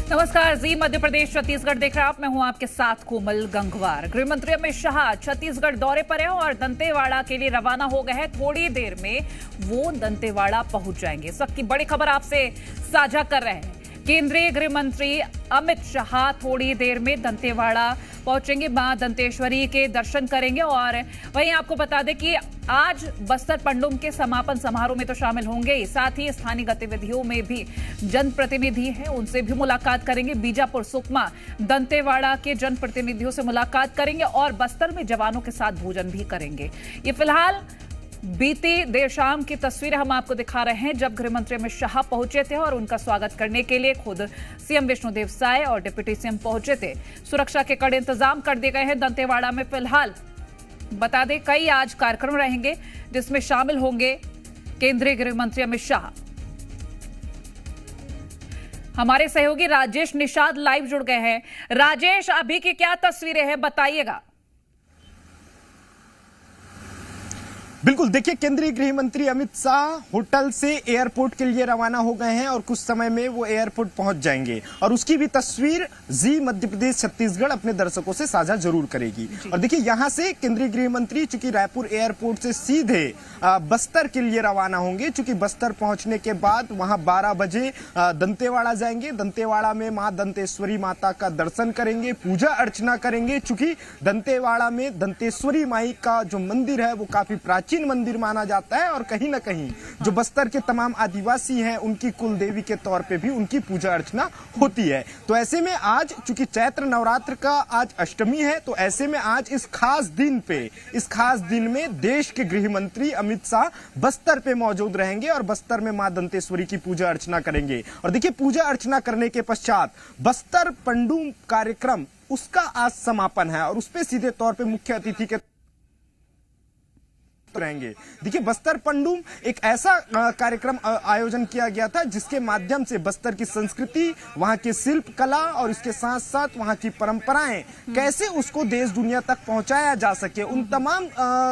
नमस्कार, जी मध्य प्रदेश छत्तीसगढ़ देख रहे हैं आप। मैं हूं आपके साथ कोमल गंगवार। गृह मंत्री अमित शाह छत्तीसगढ़ दौरे पर हैं और दंतेवाड़ा के लिए रवाना हो गए हैं। थोड़ी देर में वो दंतेवाड़ा पहुंच जाएंगे। इस वक्त की बड़ी खबर आपसे साझा कर रहे हैं। केंद्रीय गृह मंत्री अमित शाह थोड़ी देर में दंतेवाड़ा पहुंचेंगे, मां दंतेश्वरी के दर्शन करेंगे। और वहीं आपको बता दें कि आज बस्तर पंडुम के समापन समारोह में तो शामिल होंगे ही, साथ ही स्थानीय गतिविधियों में भी जनप्रतिनिधि हैं, उनसे भी मुलाकात करेंगे। बीजापुर, सुकमा, दंतेवाड़ा के जनप्रतिनिधियों से मुलाकात करेंगे और बस्तर में जवानों के साथ भोजन भी करेंगे। ये फिलहाल बीती देर शाम की तस्वीरें हम आपको दिखा रहे हैं, जब गृहमंत्री अमित शाह पहुंचे थे और उनका स्वागत करने के लिए खुद सीएम विष्णुदेव साय और डिप्टी सीएम पहुंचे थे। सुरक्षा के कड़े इंतजाम कर दिए गए हैं दंतेवाड़ा में। फिलहाल बता दें, कई आज कार्यक्रम रहेंगे जिसमें शामिल होंगे केंद्रीय गृह मंत्री अमित शाह। हमारे सहयोगी राजेश निषाद लाइव जुड़ गए हैं। राजेश, अभी की क्या तस्वीरें हैं, बताइएगा। बिल्कुल, देखिए, केंद्रीय गृह मंत्री अमित शाह होटल से एयरपोर्ट के लिए रवाना हो गए हैं और कुछ समय में वो एयरपोर्ट पहुंच जाएंगे और उसकी भी तस्वीर जी मध्य प्रदेश छत्तीसगढ़ अपने दर्शकों से साझा जरूर करेगी। और देखिए, यहां से केंद्रीय गृह मंत्री चूंकि रायपुर एयरपोर्ट से सीधे बस्तर के लिए रवाना होंगे, चूंकि बस्तर पहुंचने के बाद वहां 12 बजे दंतेवाड़ा जाएंगे। दंतेवाड़ा में मां दंतेश्वरी माता का दर्शन करेंगे, पूजा अर्चना करेंगे। चूंकि दंतेवाड़ा में दंतेश्वरी माई का जो मंदिर है वो काफी प्राचीन मंदिर माना जाता है और कहीं ना कहीं जो बस्तर के तमाम आदिवासी हैं उनकी कुल देवी के तौर पे भी उनकी पूजा अर्चना होती है। तो ऐसे में आज चूंकि चैत्र नवरात्र का आज अष्टमी है, तो ऐसे में आज इस खास दिन में देश के गृह मंत्री अमित शाह बस्तर पे मौजूद रहेंगे और बस्तर में मां दंतेश्वरी की पूजा अर्चना करेंगे। और देखिए, पूजा अर्चना करने के पश्चात बस्तर पंडुम कार्यक्रम उसका आज समापन है और उस पे सीधे तौर पे मुख्य अतिथि के रहेंगे। देखिए, बस्तर पंडुम एक ऐसा कार्यक्रम आयोजन किया गया था जिसके माध्यम से बस्तर की संस्कृति, वहां की शिल्प कला और इसके साथ साथ वहां की परंपराएं कैसे उसको देश दुनिया तक पहुंचाया जा सके, उन तमाम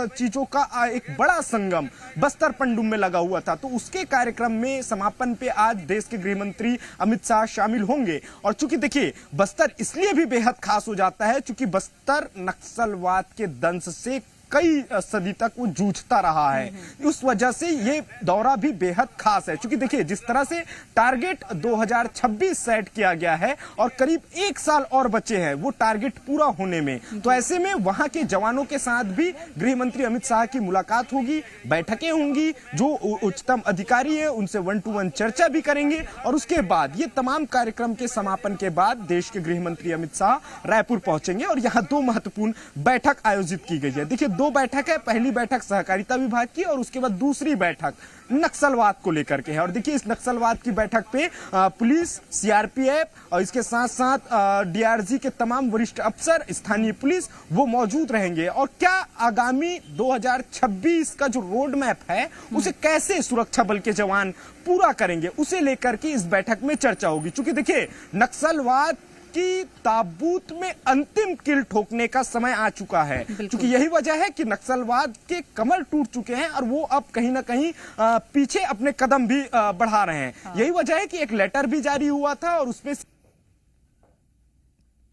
चीजों का एक बड़ा संगम बस्तर पंडुम में लगा हुआ था। तो उसके कार्यक्रम में समापन पे आज देश के गृह मंत्री अमित शाह शामिल होंगे। और चूंकि देखिए, बस्तर इसलिए भी बेहद खास हो जाता है चूंकि बस्तर नक्सलवाद के दंश से कई सदी तक वो जूझता रहा है। उस वजह से ये दौरा भी बेहद खास है। क्योंकि देखिए, जिस तरह से टारगेट 2026 सेट किया गया है और करीब 1 साल और बचे हैं वो टारगेट पूरा होने में, तो ऐसे में वहां के जवानों के साथ भी गृह मंत्री अमित शाह की मुलाकात होगी, बैठकें होंगी, जो उच्चतम अधिकारी है उनसे 1-to-1 चर्चा भी करेंगे। और उसके बाद ये तमाम कार्यक्रम के समापन के बाद देश के गृह मंत्री अमित शाह रायपुर पहुंचेंगे और यहाँ 2 महत्वपूर्ण बैठक आयोजित की गई है। देखिए, 2 बैठक है। पहली बैठक सहकारिता विभाग की और उसके बाद दूसरी बैठक नक्सलवाद को लेकर के है। और देखिए, इस नक्सलवाद की बैठक पे पुलिस, सीआरपीएफ और इसके साथ साथ डीआरजी के तमाम वरिष्ठ अफसर, स्थानीय पुलिस वो मौजूद रहेंगे। और क्या आगामी 2026 का जो रोड मैप है उसे कैसे सुरक्षा बल के जवान पूरा करेंगे, उसे लेकर के इस बैठक में चर्चा होगी। क्योंकि देखिए, नक्सलवाद की ताबूत में अंतिम कील ठोकने का समय आ चुका है। क्योंकि यही वजह है कि नक्सलवाद के कमर टूट चुके हैं और वो अब कहीं ना कहीं पीछे अपने कदम भी बढ़ा रहे हैं। यही वजह है कि एक लेटर भी जारी हुआ था और उसमें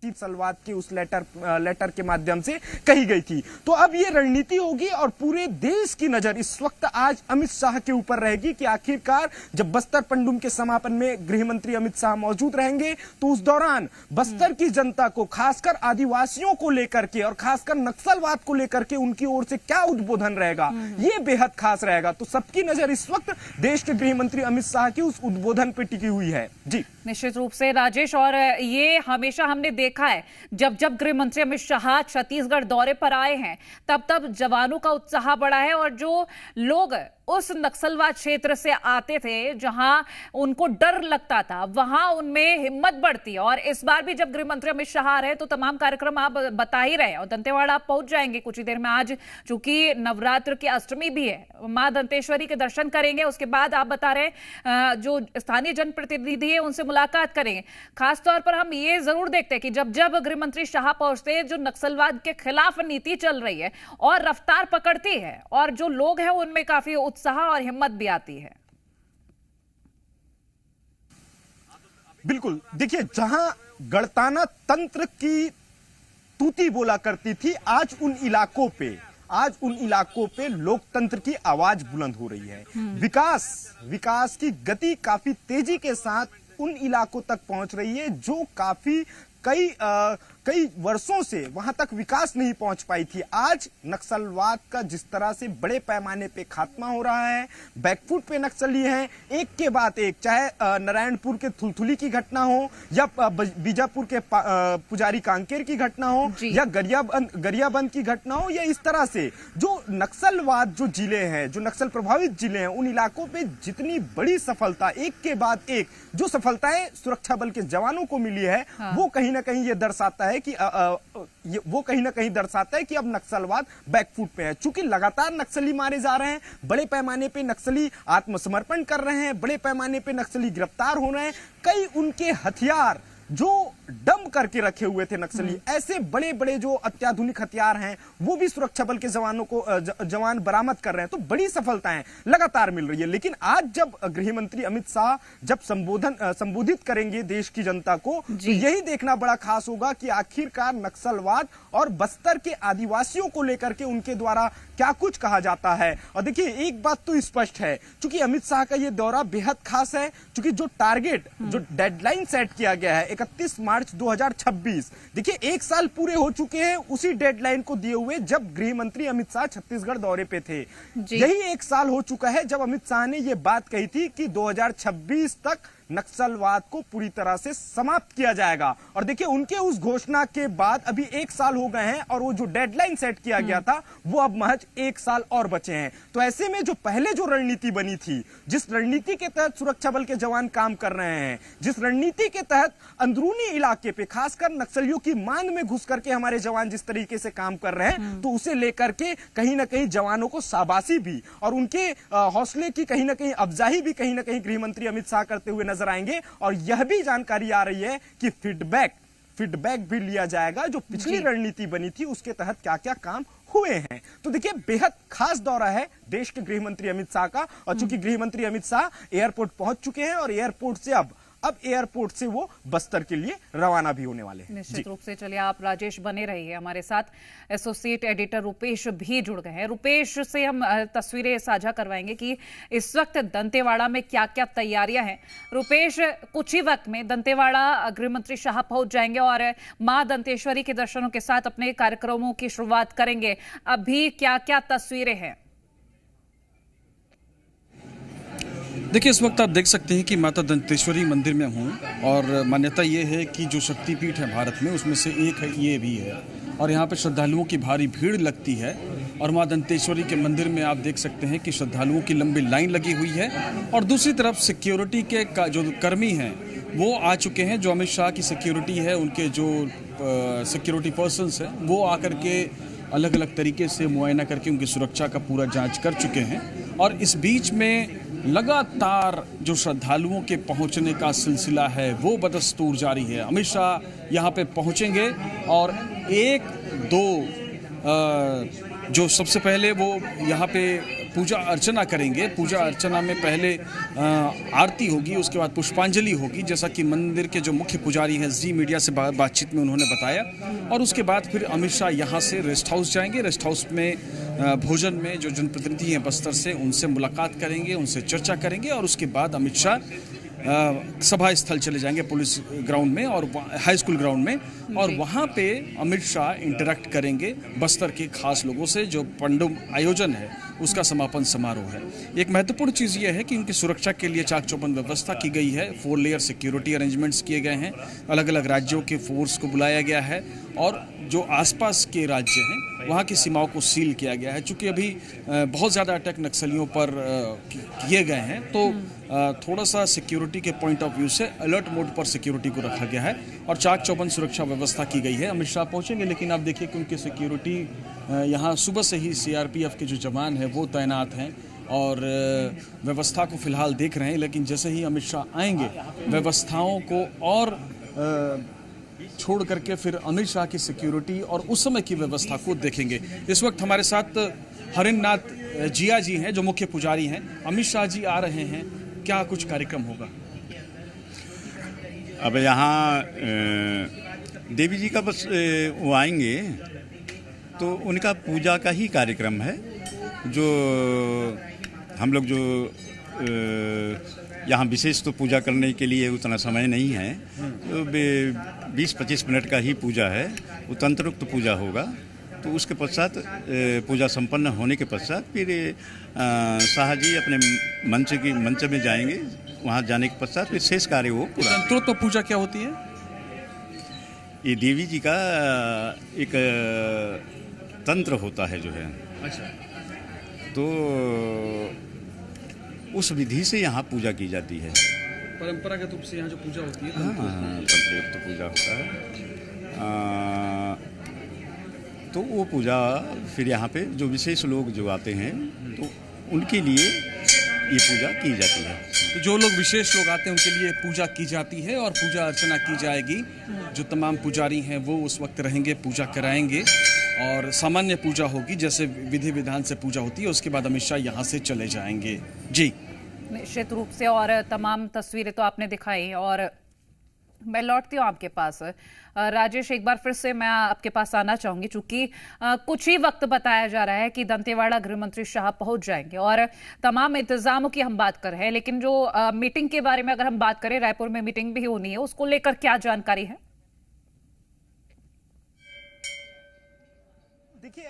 नक्सलवाद की उस लेटर के माध्यम से कही गई थी। तो अब ये रणनीति होगी और पूरे देश की नजर इस वक्त आज अमित शाह के ऊपर रहेगी कि आखिरकार जब बस्तर पंडुम के समापन में गृह मंत्री अमित शाह मौजूद रहेंगे तो उस दौरान बस्तर की जनता को, खासकर आदिवासियों को लेकर के और खासकर नक्सलवाद को लेकर के उनकी ओर से क्या उद्बोधन रहेगा, ये बेहद खास रहेगा। तो सबकी नजर इस वक्त देश के गृह मंत्री अमित शाह की उस उद्बोधन पे टिकी हुई है। जी, निश्चित रूप से राजेश, और ये हमेशा हमने देखा है जब जब गृह मंत्री अमित शाह छत्तीसगढ़ दौरे पर आए हैं तब तब जवानों का उत्साह बढ़ा है और जो लोग उस नक्सलवाद क्षेत्र से आते थे जहां उनको डर लगता था, वहां उनमें हिम्मत बढ़ती। और इस बार भी जब गृह मंत्री अमित शाह आ रहे हैं तो तमाम कार्यक्रम आप बता ही रहे हैं और दंतेवाड़ा आप पहुंच जाएंगे कुछ ही देर में। आज चूंकि नवरात्र की अष्टमी भी है, मां दंतेश्वरी के दर्शन करेंगे। उसके बाद आप बता रहे हैं जो स्थानीय जनप्रतिनिधि है उनसे मुलाकात करेंगे। खासतौर पर हम ये जरूर देखते हैं कि जब जब गृह मंत्री शाह पहुंचते हैं, जो नक्सलवाद के खिलाफ नीति चल रही है और रफ्तार पकड़ती है और जो लोग हैं उनमें काफी उत्साह और हिम्मत भी आती है। बिल्कुल, देखिए जहां गणताना तंत्र की तूती बोला करती थी, आज उन इलाकों पे लोकतंत्र की आवाज बुलंद हो रही है। विकास की गति काफी तेजी के साथ उन इलाकों तक पहुंच रही है जो काफी कई वर्षों से वहां तक विकास नहीं पहुंच पाई थी। आज नक्सलवाद का जिस तरह से बड़े पैमाने पे खात्मा हो रहा है, बैकफुट पे नक्सली हैं, एक के बाद एक, चाहे नारायणपुर के थुलथुली की घटना हो या बीजापुर के पुजारी कांकेर की घटना हो या गरियाबंद की घटना हो, या इस तरह से जो नक्सलवाद जो जिले हैं, जो नक्सल प्रभावित जिले हैं, उन इलाकों पे जितनी बड़ी सफलता, एक के बाद एक जो सफलताएं सुरक्षा बल के जवानों को मिली है, वो कहीं ना कहीं ये दर्शाता है कि अब नक्सलवाद बैकफुट पे है। चूंकि लगातार नक्सली मारे जा रहे हैं, बड़े पैमाने पे नक्सली आत्मसमर्पण कर रहे हैं, बड़े पैमाने पे नक्सली गिरफ्तार हो रहे हैं, कई उनके हथियार जो डंप करके रखे हुए थे नक्सली, ऐसे बड़े बड़े जो अत्याधुनिक हथियार हैं वो भी सुरक्षा बल के जवानों को जवान बरामद कर रहे हैं। तो बड़ी सफलताएं लगातार मिल रही है। लेकिन आज जब गृह मंत्री अमित शाह जब संबोधित करेंगे देश की जनता को, तो यही देखना बड़ा खास होगा कि आखिरकार नक्सलवाद और बस्तर के आदिवासियों को लेकर के उनके द्वारा क्या कुछ कहा जाता है। और देखिए एक बात तो स्पष्ट है, चूंकि अमित शाह का यह दौरा बेहद खास है, चूंकि जो टारगेट, जो डेडलाइन सेट किया गया है 31 मार्च 2026, देखिए एक साल पूरे हो चुके हैं उसी डेडलाइन को दिए हुए जब गृह मंत्री अमित शाह छत्तीसगढ़ दौरे पे थे। यही एक साल हो चुका है जब अमित शाह ने यह बात कही थी कि 2026 तक नक्सलवाद को पूरी तरह से समाप्त किया जाएगा। और देखिए उनके उस घोषणा के बाद अभी एक साल हो गए हैं और वो जो डेडलाइन सेट किया गया था वो अब महज एक साल और बचे हैं। तो ऐसे में जो पहले जो रणनीति बनी थी, जिस रणनीति के तहत सुरक्षा बल के जवान काम कर रहे हैं, जिस रणनीति के तहत अंदरूनी इलाके पे खासकर नक्सलियों की मांग में घुस करके हमारे जवान जिस तरीके से काम कर रहे हैं, तो उसे लेकर के कहीं ना कहीं जवानों को शाबाशी भी और उनके हौसले की कहीं ना कहीं अफजाई भी कहीं ना कहीं गृह मंत्री अमित शाह करते हुए नजर आएंगे। और यह भी जानकारी आ रही है कि फीडबैक भी लिया जाएगा जो पिछली रणनीति बनी थी उसके तहत क्या क्या काम हुए हैं। तो देखिए बेहद खास दौरा है देश के गृह मंत्री अमित शाह का। और चूंकि गृह मंत्री अमित शाह एयरपोर्ट पहुंच चुके हैं और एयरपोर्ट से अब एयरपोर्ट से वो बस्तर के लिए रवाना भी होने वाले हैं। निश्चित रूप से। चलिए आप राजेश बने रहिए हमारे साथ। एसोसिएट एडिटर रुपेश भी जुड़ गए हैं। रुपेश से हम तस्वीरें साझा करवाएंगे कि इस वक्त दंतेवाड़ा में क्या क्या तैयारियां हैं। रुपेश, कुछ ही वक्त में दंतेवाड़ा गृह मंत्री शाह पहुंच जाएंगे और मां दंतेश्वरी के दर्शनों के साथ अपने कार्यक्रमों की शुरुआत करेंगे। अभी क्या क्या तस्वीरें हैं? देखिए इस वक्त आप देख सकते हैं कि माता दंतेश्वरी मंदिर में हूँ और मान्यता ये है कि जो शक्तिपीठ है भारत में उसमें से एक है, ये भी है। और यहाँ पे श्रद्धालुओं की भारी भीड़ लगती है और माँ दंतेश्वरी के मंदिर में आप देख सकते हैं कि श्रद्धालुओं की लंबी लाइन लगी हुई है। और दूसरी तरफ सिक्योरिटी के जो कर्मी हैं वो आ चुके हैं। जो अमित शाह की सिक्योरिटी है, उनके जो सिक्योरिटी पर्सन्स हैं वो आकर के अलग अलग तरीके से मुआयना करके उनकी सुरक्षा का पूरा जांच कर चुके हैं। और इस बीच में लगातार जो श्रद्धालुओं के पहुंचने का सिलसिला है वो बदस्तूर जारी है। अमित शाह यहाँ पे पहुंचेंगे और एक दो जो सबसे पहले वो यहाँ पे पूजा अर्चना करेंगे। पूजा अर्चना में पहले आरती होगी, उसके बाद पुष्पांजलि होगी, जैसा कि मंदिर के जो मुख्य पुजारी हैं जी मीडिया से बातचीत में उन्होंने बताया। और उसके बाद फिर अमित शाह यहाँ से रेस्ट हाउस जाएंगे। रेस्ट हाउस में भोजन में जो जनप्रतिनिधि हैं बस्तर से, उनसे मुलाकात करेंगे, उनसे चर्चा करेंगे। और उसके बाद अमित शाह सभा स्थल चले जाएंगे पुलिस ग्राउंड में और हाई स्कूल ग्राउंड में। और वहाँ पे अमित शाह इंटरेक्ट करेंगे बस्तर के खास लोगों से। जो पंडुम आयोजन है उसका समापन समारोह है। एक महत्वपूर्ण चीज़ ये है कि उनकी सुरक्षा के लिए चाक चौबंद व्यवस्था की गई है। 4 लेयर सिक्योरिटी अरेंजमेंट्स किए गए हैं। अलग अलग राज्यों के फोर्स को बुलाया गया है और जो आसपास के राज्य हैं वहाँ की सीमाओं को सील किया गया है। चूँकि अभी बहुत ज़्यादा अटैक नक्सलियों पर किए गए हैं तो थोड़ा सा सिक्योरिटी के पॉइंट ऑफ व्यू से अलर्ट मोड पर सिक्योरिटी को रखा गया है और चाक चौबंद सुरक्षा व्यवस्था की गई है। अमित शाह पहुँचेंगे लेकिन आप देखिए कि उनकी सिक्योरिटी यहाँ सुबह से ही सीआरपीएफ के जो जवान हैं वो तैनात हैं और व्यवस्था को फिलहाल देख रहे हैं। लेकिन जैसे ही अमित शाह आएंगे व्यवस्थाओं को और छोड़ करके फिर अमित शाह की सिक्योरिटी और उस समय की व्यवस्था को देखेंगे। इस वक्त हमारे साथ हरिनाथ जिया जी हैं जो मुख्य पुजारी हैं। अमित शाह जी आ रहे हैं, क्या कुछ कार्यक्रम होगा? अब यहाँ देवी जी का बस वो आएंगे तो उनका पूजा का ही कार्यक्रम है। जो हम लोग जो यहाँ विशेष तो पूजा करने के लिए उतना समय नहीं है, तो 20-25 मिनट का ही पूजा है। वो तंत्रोक्त पूजा होगा। तो उसके पश्चात पूजा संपन्न होने के पश्चात फिर शाह जी अपने मंच में जाएंगे। वहाँ जाने के पश्चात फिर शेष कार्य वो पूरा। तंत्रोक्त पूजा क्या होती है? ये देवी जी का एक तंत्र होता है जो है। अच्छा। तो उस विधि से यहाँ पूजा की जाती है। परंपरागत रूप से यहाँ जो पूजा होती है तंत्रयुक्त पूजा होता है। तो वो पूजा फिर यहाँ पे जो विशेष लोग जो आते हैं तो उनके लिए ये पूजा की जाती है। तो जो लोग विशेष लोग आते हैं उनके लिए पूजा की जाती है और पूजा अर्चना की जाएगी। जो तमाम पुजारी हैं वो उस वक्त रहेंगे, पूजा कराएंगे और सामान्य पूजा होगी जैसे विधि विधान से पूजा होती है। उसके बाद अमित शाह यहाँ से चले जाएंगे। जी निश्चित रूप से। और तमाम तस्वीरें तो आपने दिखाई और मैं लौटती हूँ आपके पास। राजेश, एक बार फिर से मैं आपके पास आना चाहूंगी चूंकि कुछ ही वक्त बताया जा रहा है कि दंतेवाड़ा गृह मंत्री शाह पहुंच जाएंगे और तमाम इंतजामों की हम बात कर रहे हैं, लेकिन जो मीटिंग के बारे में अगर हम बात करें, रायपुर में मीटिंग भी होनी है, उसको लेकर क्या जानकारी है? देखिए,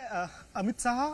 अमित शाह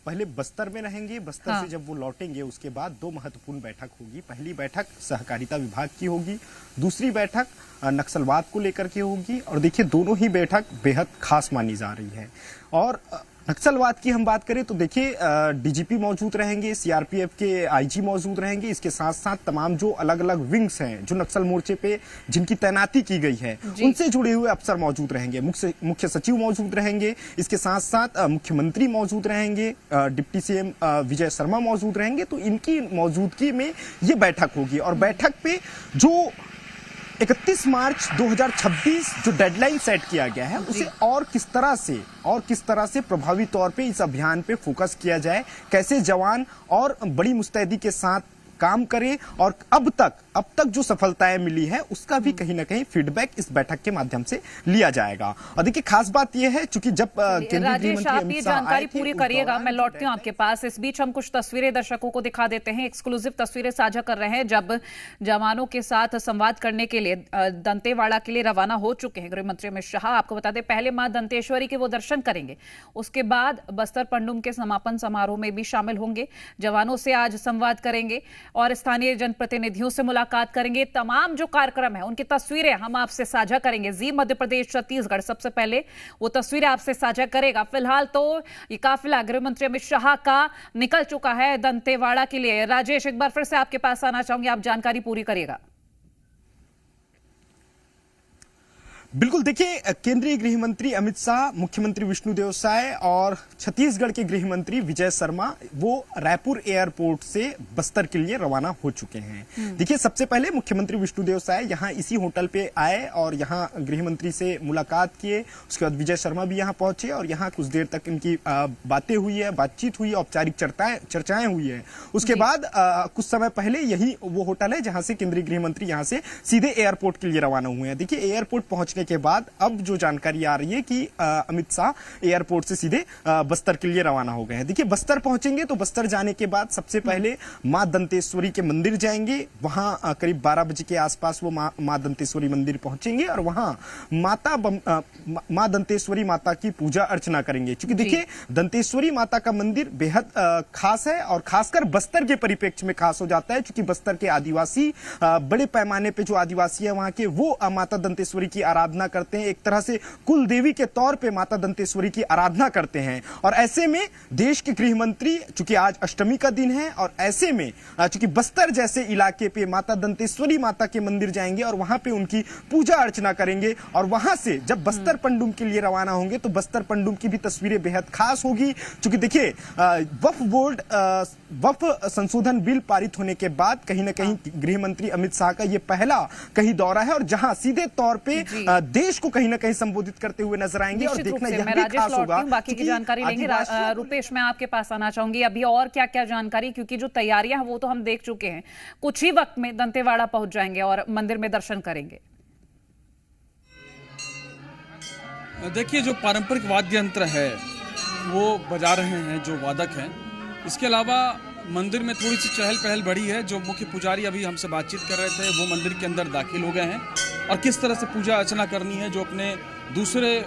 पहले बस्तर में रहेंगे। बस्तर से जब वो लौटेंगे उसके बाद 2 महत्वपूर्ण बैठक होगी। पहली बैठक सहकारिता विभाग की होगी, दूसरी बैठक नक्सलवाद को लेकर के होगी। और देखिए, दोनों ही बैठक बेहद खास मानी जा रही है। और नक्सलवाद की हम बात करें तो देखिए, डीजीपी मौजूद रहेंगे, सीआरपीएफ के आईजी मौजूद रहेंगे। इसके साथ साथ तमाम जो अलग अलग विंग्स हैं जो नक्सल मोर्चे पे जिनकी तैनाती की गई है उनसे जुड़े हुए अफसर मौजूद रहेंगे। मुख्य सचिव मौजूद रहेंगे। इसके साथ साथ मुख्यमंत्री मौजूद रहेंगे, डिप्टी सीएम विजय शर्मा मौजूद रहेंगे। तो इनकी मौजूदगी में ये बैठक होगी। और बैठक पे जो 31 मार्च 2026 जो डेडलाइन सेट किया गया है उसे और किस तरह से प्रभावी तौर पे इस अभियान पे फोकस किया जाए, कैसे जवान और बड़ी मुस्तैदी के साथ काम करें और अब तक जो सफलताएं मिली है उसका भी कहीं ना कहीं फीडबैक इस बैठक के माध्यम से लिया जाएगा। और देखिए, खास बात यह है चूंकि जब राजेश, आप ये जानकारी पूरी करिएगा, मैं लौटती हूँ आपके पास। इस बीच हम कुछ तस्वीरें दर्शकों को दिखा देते हैं, एक्सक्लूसिव तस्वीरें साझा कर रहे हैं जब जवानों के साथ संवाद करने के लिए दंतेवाड़ा के लिए रवाना हो चुके हैं गृह मंत्री अमित शाह। आपको बता दें, पहले मां दंतेश्वरी के वो दर्शन करेंगे, उसके बाद बस्तर पंडुम के समापन समारोह में भी शामिल होंगे। जवानों से आज संवाद करेंगे और स्थानीय जनप्रतिनिधियों से मुलाकात करेंगे। तमाम जो कार्यक्रम है उनकी तस्वीरें हम आपसे साझा करेंगे। जी मध्य प्रदेश छत्तीसगढ़ सबसे पहले वो तस्वीरें आपसे साझा करेगा। फिलहाल तो ये काफिला गृह मंत्री अमित शाह का निकल चुका है दंतेवाड़ा के लिए। राजेश, एक बार फिर से आपके पास आना चाहूंगी, आप जानकारी पूरी करिएगा। बिल्कुल, देखिए, केंद्रीय गृह मंत्री अमित शाह, मुख्यमंत्री विष्णुदेव साय और छत्तीसगढ़ के गृह मंत्री विजय शर्मा वो रायपुर एयरपोर्ट से बस्तर के लिए रवाना हो चुके हैं। देखिए, सबसे पहले मुख्यमंत्री विष्णुदेव साय यहाँ इसी होटल पे आए और यहाँ गृह मंत्री से मुलाकात किए। उसके बाद विजय शर्मा भी यहाँ पहुंचे और यहाँ कुछ देर तक इनकी बातें हुई है, बातचीत हुई, औपचारिक चर्चाएं हुई है। उसके बाद कुछ समय पहले यही वो होटल है जहां से केंद्रीय गृह मंत्री यहाँ से सीधे एयरपोर्ट के लिए रवाना हुए हैं। देखिए, एयरपोर्ट पहुंचने के बाद अब जो जानकारी आ रही है कि अमित शाह एयरपोर्ट से सीधे बस्तर के लिए रवाना हो गए हैं। देखिए, बस्तर पहुंचेंगे तो बस्तर जाने के बाद सबसे पहले मां दंतेश्वरी के मंदिर जाएंगे। वहां करीब 12 बजे के आसपास वो मां दंतेश्वरी मंदिर पहुंचेंगे और वहां मां दंतेश्वरी माता की पूजा अर्चना करेंगे। क्योंकि देखिए, दंतेश्वरी माता का मंदिर बेहद खास है और खासकर बस्तर के परिप्रेक्ष्य में खास हो जाता है, क्योंकि बस्तर के आदिवासी बड़े पैमाने पे जो आदिवासी है वहां के, वो माता दंतेश्वरी की आराधना करते हैं। एक तरह से कुल देवी के तौर पे माता दंतेश्वरी की आराधना करते हैं। और ऐसे में देश के गृह मंत्री, चूंकि आज अष्टमी का दिन है और ऐसे में चूंकि बस्तर जैसे इलाके पे माता दंतेश्वरी माता के मंदिर जाएंगे और वहां पे उनकी पूजा अर्चना करेंगे। और वहां से जब बस्तर पंडुम के लिए रवाना होंगे तो बस्तर पंडुम की भी तस्वीरें बेहद खास होगी। चूंकि देखिए, वक्फ संशोधन बिल पारित होने के बाद कहीं ना कहीं गृह मंत्री अमित शाह का ये पहला कहीं दौरा है और जहां सीधे तौर पे देश को कहीं ना कहीं संबोधित करते हुए नजर आएंगे। और देखना यह भी खास होगा, बाकी की जानकारी लेंगे। रुपेश, मैं आपके पास आना चाहूंगी, अभी और क्या क्या जानकारी, क्योंकि जो तैयारियां हैं वो तो हम देख चुके हैं। कुछ ही वक्त में दंतेवाड़ा पहुंच जाएंगे और मंदिर में दर्शन करेंगे। देखिए, जो पारंपरिक वाद्य यंत्र है वो बजा रहे हैं जो वादक हैं। इसके अलावा मंदिर में थोड़ी सी चहल पहल बढ़ी है। जो मुख्य पुजारी अभी हमसे बातचीत कर रहे थे वो मंदिर के अंदर दाखिल हो गए हैं और किस तरह से पूजा अर्चना करनी है, जो अपने दूसरे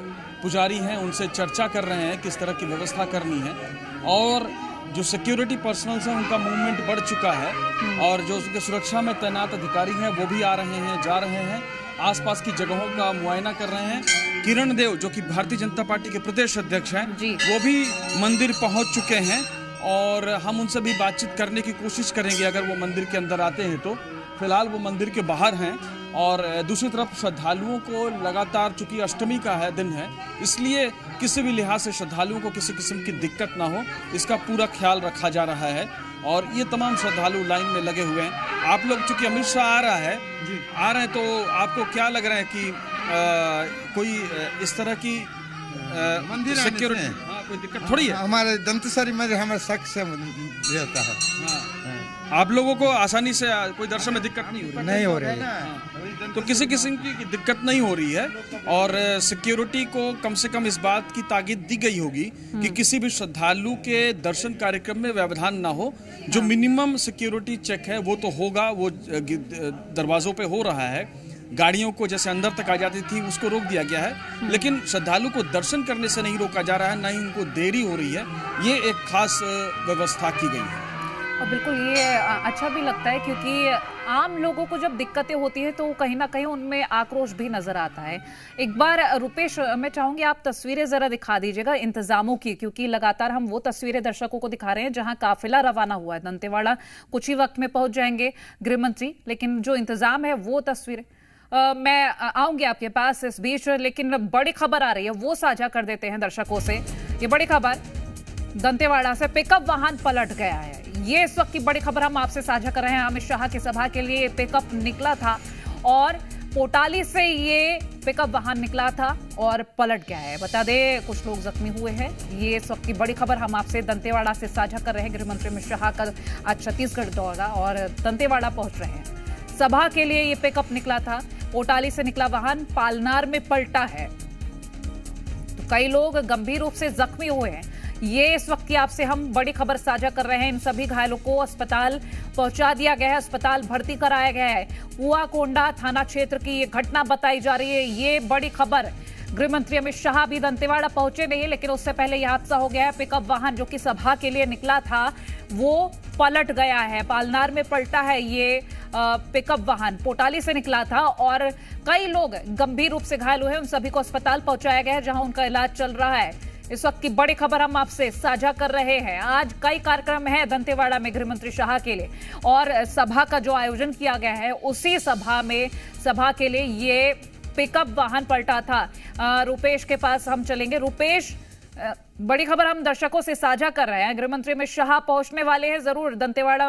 पुजारी हैं उनसे चर्चा कर रहे हैं किस तरह की व्यवस्था करनी है। और जो सिक्योरिटी पर्सनल्स हैं उनका मूवमेंट बढ़ चुका है और जो उसके सुरक्षा में तैनात अधिकारी हैं वो भी आ रहे हैं, जा रहे हैं, आसपास की जगहों का मुआयना कर रहे हैं। किरण देव जो कि भारतीय जनता पार्टी के प्रदेश अध्यक्ष हैं वो भी मंदिर पहुंच चुके हैं और हम उनसे भी बातचीत करने की कोशिश करेंगे अगर वो मंदिर के अंदर आते हैं तो। फिलहाल वो मंदिर के बाहर हैं और दूसरी तरफ श्रद्धालुओं को लगातार, चूंकि अष्टमी का है दिन है, इसलिए किसी भी लिहाज से श्रद्धालुओं को किसी किस्म की दिक्कत ना हो इसका पूरा ख्याल रखा जा रहा है। और ये तमाम श्रद्धालु लाइन में लगे हुए हैं। आप लोग, चूंकि अमित शाह आ रहे हैं तो आपको क्या लग रहा है कि कोई इस तरह की मंदिर सिक्योरिटी कोई दिक्कत थोड़ी है? हमारे दंतेश्वरी मंदिर हमारे शक से रहता है। आप लोगों को आसानी से कोई दर्शन में दिक्कत नहीं हो रही है। तो किसी किस्म की दिक्कत नहीं हो रही है और सिक्योरिटी को कम से कम इस बात की ताकीद दी गई होगी कि किसी भी श्रद्धालु के दर्शन कार्यक्रम में व्यवधान ना हो। जो मिनिमम सिक्योरिटी चेक है वो तो होगा, वो दरवाजों पे हो रहा है। गाड़ियों को जैसे अंदर तक आ जाती थी उसको रोक दिया गया है, लेकिन श्रद्धालु को दर्शन करने से नहीं रोका जा रहा है, ना ही उनको देरी हो रही है। ये एक खास व्यवस्था की गई है और बिल्कुल ये अच्छा भी लगता है क्योंकि आम लोगों को जब दिक्कतें होती है तो कहीं ना कहीं उनमें आक्रोश भी नजर आता है। एक बार रुपेश, मैं चाहूंगी आप तस्वीरें जरा दिखा दीजिएगा इंतजामों की, क्योंकि लगातार हम वो तस्वीरें दर्शकों को दिखा रहे हैं जहां काफिला रवाना हुआ है। दंतेवाड़ा कुछ ही वक्त में पहुंच जाएंगे गृह मंत्री, लेकिन जो इंतजाम है वो तस्वीरें मैं आऊंगी आपके पास इस बीच, लेकिन बड़ी खबर आ रही है वो साझा कर देते हैं दर्शकों से। ये बड़ी खबर, दंतेवाड़ा से पिकअप वाहन पलट गया है। ये इस वक्त की बड़ी खबर हम आपसे साझा कर रहे हैं। अमित शाह की सभा के लिए पिकअप निकला था और पोटाली से ये पिकअप वाहन निकला था और पलट गया है। बता दें कुछ लोग जख्मी हुए हैं। ये इस वक्त की बड़ी खबर हम आपसे दंतेवाड़ा से साझा कर रहे हैं। गृह मंत्री अमित शाह का आज छत्तीसगढ़ दौरा और दंतेवाड़ा पहुंच रहे हैं। सभा के लिए ये पिकअप निकला था, पोटाली से निकला वाहन पालनार में पलटा है तो कई लोग गंभीर रूप से जख्मी हुए हैं। ये इस वक्त की आपसे हम बड़ी खबर साझा कर रहे हैं। इन सभी घायलों को अस्पताल पहुंचा दिया गया है, अस्पताल भर्ती कराया गया है। कुआकोंडा थाना क्षेत्र की ये घटना बताई जा रही है। ये बड़ी खबर, गृह मंत्री अमित शाह भी दंतेवाड़ा पहुंचे नहीं, लेकिन उससे पहले यह हादसा हो गया है। पिकअप वाहन जो कि सभा के लिए निकला था वो पलट गया है, पालनार में पलटा है। ये पिकअप वाहन पोटाली से निकला था और कई लोग गंभीर रूप से घायल हुए हैं। उन सभी को अस्पताल पहुंचाया गया है जहां उनका इलाज चल रहा है। इस वक्त की बड़ी खबर हम आपसे साझा कर रहे हैं। आज कई कार्यक्रम है दंतेवाड़ा में गृह मंत्री शाह के लिए और सभा का जो आयोजन किया गया है उसी सभा के लिए ये पिकअप वाहन पलटा था। रुपेश के पास हम चलेंगे। रुपेश, बड़ी खबर हम दर्शकों से साझा कर रहे हैं। गृह मंत्री अमित शाह पहुंचने वाले हैं, जरूर दंतेवाड़ा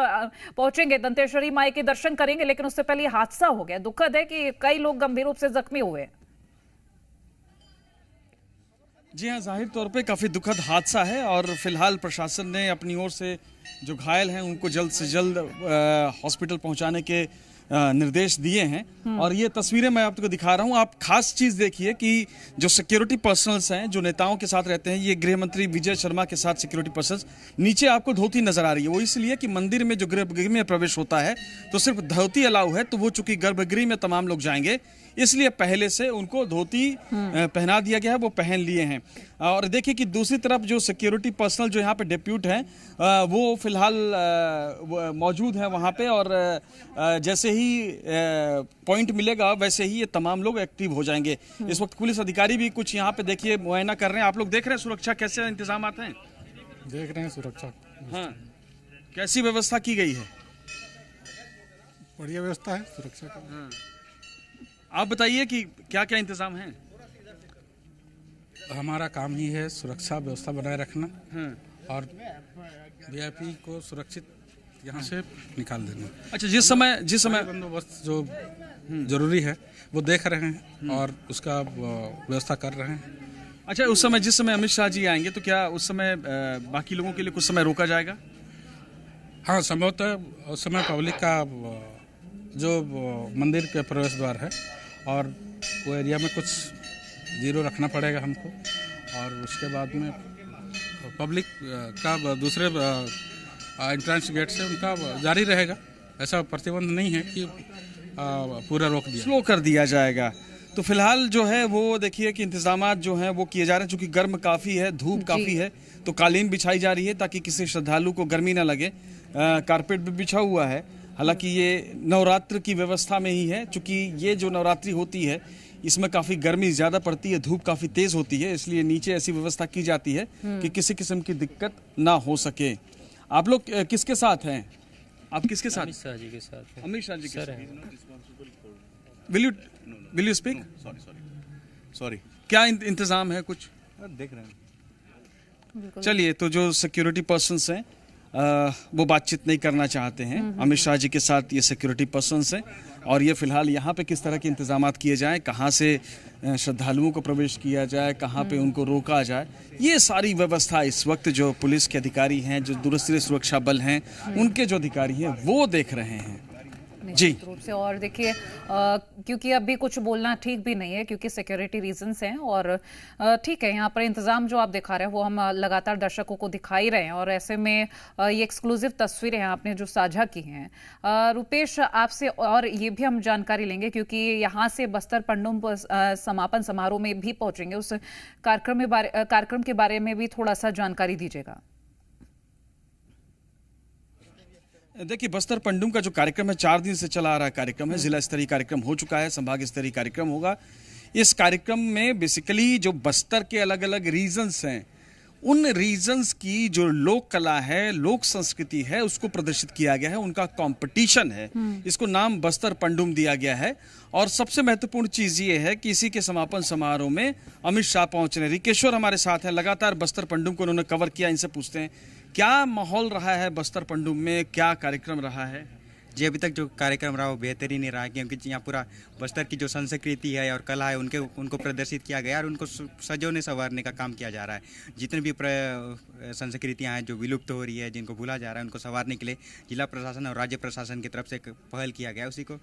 पहुंचेंगे, दंतेश्वरी माई के दर्शन करेंगे, लेकिन उससे पहले हादसा हो गया। दुखद है कि कई लोग गंभीर रूप से जख्मी हुए। जी हाँ, जाहिर तौर पे काफ़ी दुखद हादसा है और फिलहाल प्रशासन ने अपनी ओर से जो घायल हैं उनको जल्द से जल्द हॉस्पिटल पहुंचाने के निर्देश दिए हैं। और ये तस्वीरें मैं आपको दिखा रहा हूँ। आप खास चीज़ देखिए कि जो सिक्योरिटी पर्सनल्स हैं, जो नेताओं के साथ रहते हैं, ये गृह मंत्री विजय शर्मा के साथ सिक्योरिटी पर्सनल्स, नीचे आपको धोती नजर आ रही है। वो इसलिए कि मंदिर में जो गर्भगृह में प्रवेश होता है तो सिर्फ धोती अलाउ है, तो वो चूंकि गर्भगृह में तमाम लोग जाएंगे इसलिए पहले से उनको धोती पहना दिया गया है, वो पहन लिए हैं। और देखिए कि दूसरी तरफ जो सिक्योरिटी पर्सनल जो यहाँ पे डिप्यूट हैं वो फिलहाल मौजूद हैं वहाँ पे और जैसे ही पॉइंट मिलेगा वैसे ही ये तमाम लोग एक्टिव हो जाएंगे। इस वक्त पुलिस अधिकारी भी कुछ यहाँ पे देखिए मुआयना कर रहे हैं। आप लोग देख रहे हैं सुरक्षा कैसे इंतजाम आते हैं? देख रहे हैं सुरक्षा। हाँ, कैसी व्यवस्था की गई है? बढ़िया व्यवस्था है सुरक्षा का। हाँ। आप बताइए कि क्या क्या इंतजाम है? हमारा काम ही है सुरक्षा व्यवस्था बनाए रखना और वीआईपी को सुरक्षित यहाँ से निकाल देना। अच्छा, जिस समय बंदोबस्त जो जरूरी है वो देख रहे हैं और उसका व्यवस्था कर रहे हैं। अच्छा, जिस समय अमित शाह जी आएंगे तो क्या उस समय बाकी लोगों के लिए कुछ समय रोका जाएगा? हाँ, संभवतः उस समय पब्लिक का जो मंदिर के प्रवेश द्वार है और वो एरिया में कुछ जीरो रखना पड़ेगा हमको। और उसके बाद में पब्लिक का दूसरे एंट्रेंस गेट से उनका जारी रहेगा। ऐसा प्रतिबंध नहीं है कि पूरा रोक दिया, स्लो कर दिया जाएगा। तो फिलहाल जो है वो देखिए कि इंतजामात जो हैं वो किए जा रहे हैं, चूंकि गर्म काफ़ी है, धूप काफ़ी है, तो कालीन बिछाई जा रही है ताकि किसी श्रद्धालु को गर्मी ना लगे। कारपेट भी बिछा हुआ है। हालांकि ये नवरात्र की व्यवस्था में ही है, चूंकि ये जो नवरात्रि होती है इसमें काफ़ी गर्मी ज़्यादा पड़ती है, धूप काफ़ी तेज़ होती है, इसलिए नीचे ऐसी व्यवस्था की जाती है कि किसी किस्म की दिक्कत ना हो सके। आप लोग किसके साथ हैं? आप किसके साथ? अमित शाह जी के साथ। अमित शाह जी के सर साथ। Will you speak? सॉरी, क्या इंतजाम है कुछ? देख रहे हैं। चलिए, तो जो सिक्योरिटी पर्सन्स हैं वो बातचीत नहीं करना चाहते हैं। अमित शाह जी के साथ ये सिक्योरिटी पर्सन्स हैं और ये फिलहाल यहाँ पे किस तरह के इंतजामात किए जाएं, कहाँ से श्रद्धालुओं को प्रवेश किया जाए, कहाँ पे उनको रोका जाए, ये सारी व्यवस्था इस वक्त जो पुलिस के अधिकारी हैं, जो दूरस्थ सुरक्षा बल हैं, उनके जो अधिकारी हैं वो देख रहे हैं जी। रूप से। और देखिए क्योंकि अभी कुछ बोलना ठीक भी नहीं है क्योंकि सिक्योरिटी रीजंस हैं और ठीक है, यहाँ पर इंतजाम जो आप दिखा रहे हैं वो हम लगातार दर्शकों को दिखा ही रहे हैं और ऐसे में ये एक्सक्लूसिव तस्वीरें हैं आपने जो साझा की हैं। रुपेश, आपसे और ये भी हम जानकारी लेंगे क्योंकि यहाँ से बस्तर पंडुम समापन समारोह में भी पहुंचेंगे, उस कार्यक्रम के बारे में भी थोड़ा सा जानकारी दीजिएगा। देखिए, बस्तर पंडुम का जो कार्यक्रम है 4 दिन से चला आ रहा कार्यक्रम है। जिला स्तरीय कार्यक्रम हो चुका है, संभाग स्तरीय कार्यक्रम होगा। इस कार्यक्रम में बेसिकली जो बस्तर के अलग अलग रीजन्स हैं, उन रीजन्स की जो लोक कला है, लोक संस्कृति है, उसको प्रदर्शित किया गया है। उनका कंपटीशन है, इसको नाम बस्तर पंडुम दिया गया है। और सबसे महत्वपूर्ण चीज ये है कि इसी के समापन समारोह में अमित शाह पहुंच रहे हैं। रिकेश्वर हमारे साथ हैं, लगातार बस्तर पंडुम को उन्होंने कवर किया। इनसे पूछते हैं क्या माहौल रहा है बस्तर पंडुम में, क्या कार्यक्रम रहा है? जी, अभी तक जो कार्यक्रम रहा वो बेहतरीन ही रहा, क्योंकि यहाँ पूरा बस्तर की जो संस्कृति है और कला है उनको प्रदर्शित किया गया और उनको सजोने संवारने का काम किया जा रहा है। जितने भी संस्कृतियाँ हैं जो विलुप्त हो रही है, जिनको भूला जा रहा है, उनको संवारने के लिए जिला प्रशासन और राज्य प्रशासन की तरफ से एक पहल किया गया, उसी को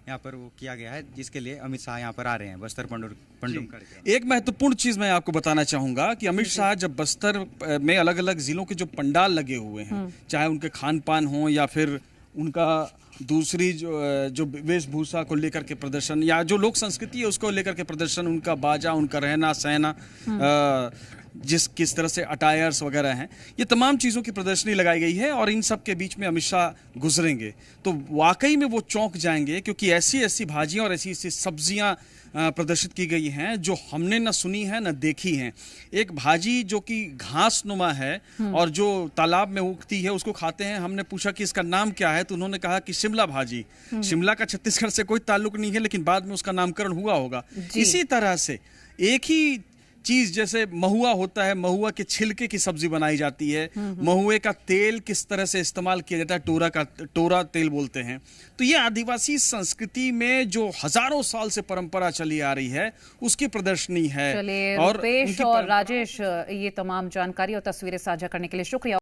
यहाँ पर वो किया गया है, जिसके लिए अमित शाह यहाँ पर आ रहे हैं बस्तर पंडुम कार्यक्रम। एक महत्वपूर्ण चीज मैं आपको बताना चाहूंगा कि अमित शाह जब बस्तर में अलग अलग जिलों के जो पंडाल लगे हुए हैं, चाहे उनके खान पान हो या फिर उनका दूसरी जो वेशभूषा को लेकर के प्रदर्शन या जो लोक संस्कृति है उसको लेकर के प्रदर्शन, उनका बाजा, उनका रहना सहना, किस तरह से अटायर्स वगैरह हैं, ये तमाम चीज़ों की प्रदर्शनी लगाई गई है और इन सब के बीच में अमित शाह गुजरेंगे तो वाकई में वो चौंक जाएंगे, क्योंकि ऐसी ऐसी भाजियाँ और ऐसी ऐसी सब्जियाँ प्रदर्शित की गई हैं जो हमने न सुनी है न देखी हैं। एक भाजी जो कि घास नुमा है और जो तालाब में उगती है उसको खाते हैं। हमने पूछा कि इसका नाम क्या है तो उन्होंने कहा कि शिमला भाजी। शिमला का छत्तीसगढ़ से कोई ताल्लुक नहीं है, लेकिन बाद में उसका नामकरण हुआ होगा। इसी तरह से एक ही चीज जैसे महुआ होता है, महुआ के छिलके की सब्जी बनाई जाती है, महुए का तेल किस तरह से इस्तेमाल किया जाता है, टोरा तेल बोलते हैं। तो ये आदिवासी संस्कृति में जो हजारों साल से परंपरा चली आ रही है उसकी प्रदर्शनी है। चलिए, रुपेश और राजेश, ये तमाम जानकारी और तस्वीरें साझा करने के लिए शुक्रिया।